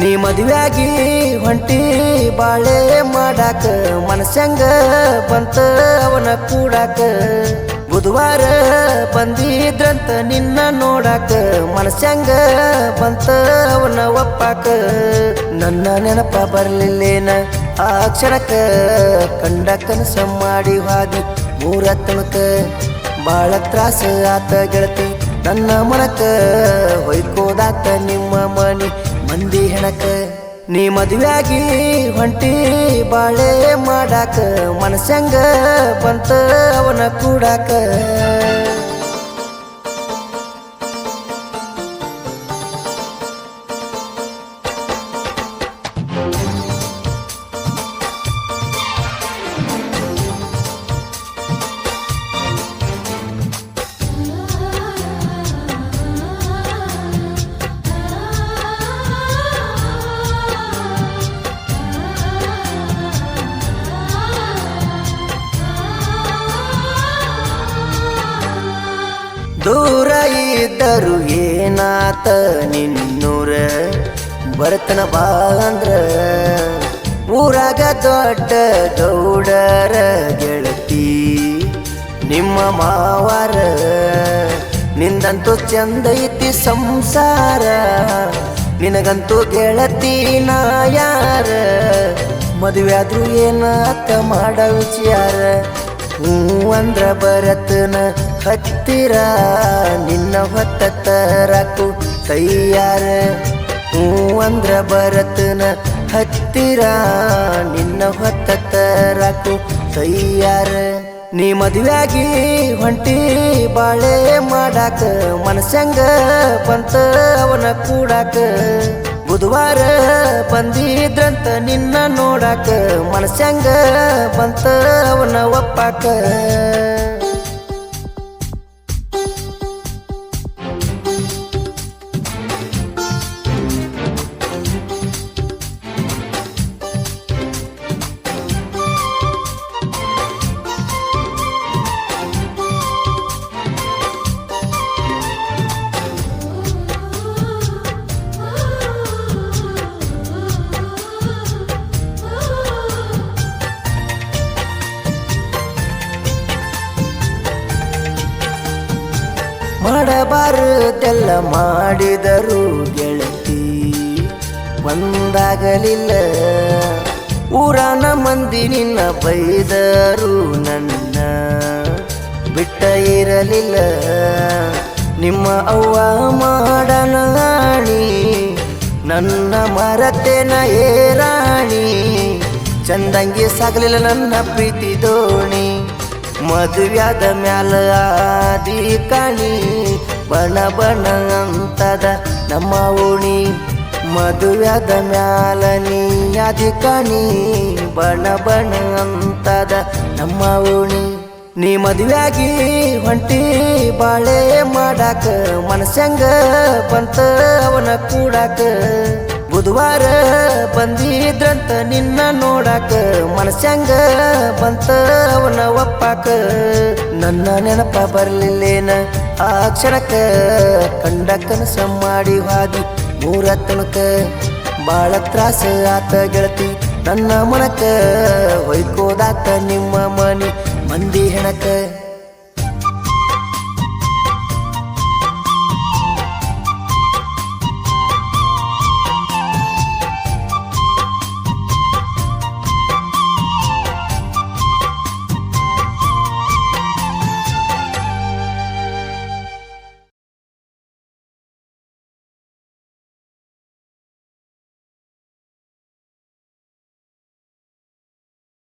ನೀ ಮದುವೆಯಾಗಿ ಹೊಂಟಿ ಬಾಳೆ ಮಾಡಾಕ ಮನಸ್ಸಂಗ ಬಂತ ಅವನ ಕೂಡಾಕ ಬುಧವಾರ ಬಂದಿದ್ರಂತ ನಿನ್ನ ನೋಡಾಕ ಮನಸ್ಸಂಗ ಬಂತ ಅವನ ಒಪ್ಪಾಕ ನನ್ನ ನೆನಪ ಬರ್ಲಿಲ್ಲೇನ ಆ ಕ್ಷಣಕ್ಕ ಕಂಡ ಕನಸ ಮಾಡಿ ಹಾದಿ ಮೂರ ತನಕ ಬಾಳ ತ್ರಾಸ ಆತ ಗೆಳತಿ ನನ್ನ ಮನಕ ಹೊಯ್ಕೋದಾತ ನಿಮ್ಮ ಮನಿ ಮಂದಿ ಹೆಣಕ ನೀ ಮದುವೆಯಾಗಿ ಹೊಂಟಿ ಬಾಳೆ ಮಾಡಾಕ ಮನಸ್ಸಂಗ ಬಂತ ಅವನ ಕೂಡಾಕ ದೂರ ಇದ್ದರು ಏನಾತ ನಿನ್ನೂರ ಬರ್ತನ ಬಾ ಅಂದ್ರ ಊರಾಗ ದೊಡ್ಡ ಗೌಡರ ಗೆಳತಿ ನಿಮ್ಮ ಮಾವಾರ ನಿಂದಂತೂ ಚಂದ ಐತಿ ಸಂಸಾರ ನಿನಗಂತೂ ಗೆಳತಿ ನಾ ಯಾರ ಮದುವೆಯಾದ್ರೂ ಏನಾತ ಮಾಡ ವಿಚಾರ ಅಂದ್ರ ಬರತನ ಹತ್ತಿರ ನಿನ್ನ ಹೊತ್ತ ತರಕು ತಯ್ಯಾರ ಅಂದ್ರ ಬರತನ ಹತ್ತಿರ ನಿನ್ನ ಹೊತ್ತ ತರಕು ತಯ್ಯಾರ ನೀ ಮದುವೆಯಾಗಿ ಹೊಂಟಿ ಬಾಳೆ ಮಾಡಾಕ ಮನಸ್ಸಂಗ ಬಂತ ಅವನ ಕೂಡಾಕ ಬುಧವಾರ ಬಂದಿದ್ರಂತ ನಿನ್ನ ನೋಡಾಕ ಮನಸ್ಸಂಗ ಬಂತ ಅವನ ಒಪ್ಪಾಕ ಮಾಡಬಾರದೆಲ್ಲ ಮಾಡಿದರು ಗೆಳತಿ ಒಂದಾಗಲಿಲ್ಲ ಊರಾನ ಮಂದಿ ನಿನ್ನ ಬೈದರು ನನ್ನ ಬಿಟ್ಟ ಇರಲಿಲ್ಲ ನಿಮ್ಮ ಅವ್ವ ಮಾಡನಾಣಿ ನನ್ನ ಮರತೇನ ಏರಾಣಿ ಚಂದಂಗಿ ಸಾಗಲಿಲ್ಲ ನನ್ನ ಪ್ರೀತಿ ದೋಣಿ ಮದುವ್ಯಾದ ಮ್ಯಾಲ ಆದಿ ಕಾಣಿ ಬಣ ಬಣ ಅಂತದ ನಮ್ಮ ಓಣಿ ಮದುವ್ಯಾದ ಮ್ಯಾಲ ನೀ ಆದಿ ಕಾಣಿ ಬಣ ಬಣ ಅಂತದ ನಮ್ಮ ಓಣಿ ನೀ ಮದುವೆಯಾಗಿ ಹೊಂಟಿ ಬಾಳೆ ಮಾಡಾಕ ಮನಸ್ಸಂಗ ಬಂತ ಅವನ ಕೂಡಾಕ ಬುಧವಾರ ಬಂದಿದ್ರಂತ ನಿನ್ನ ನೋಡಾಕ ಮನಸ್ಸಂಗ ಬಂತ ಅವನ ಒಪ್ಪಾಕ ನನ್ನ ನೆನಪ ಬರ್ಲಿಲ್ಲೇನ ಆ ಕ್ಷಣಕ್ಕ ಕಂಡ ಕನಸ ಮಾಡಿ ಹಾದಿ ಮೂರ ತನಕ ಬಾಳ ತ್ರಾಸ ಆತ ಗೆಳತಿ ನನ್ನ ಮನಕ ಹೊಯ್ಕೋದಾತ ನಿಮ್ಮ ಮನಿ ಮಂದಿ ಹೆಣಕ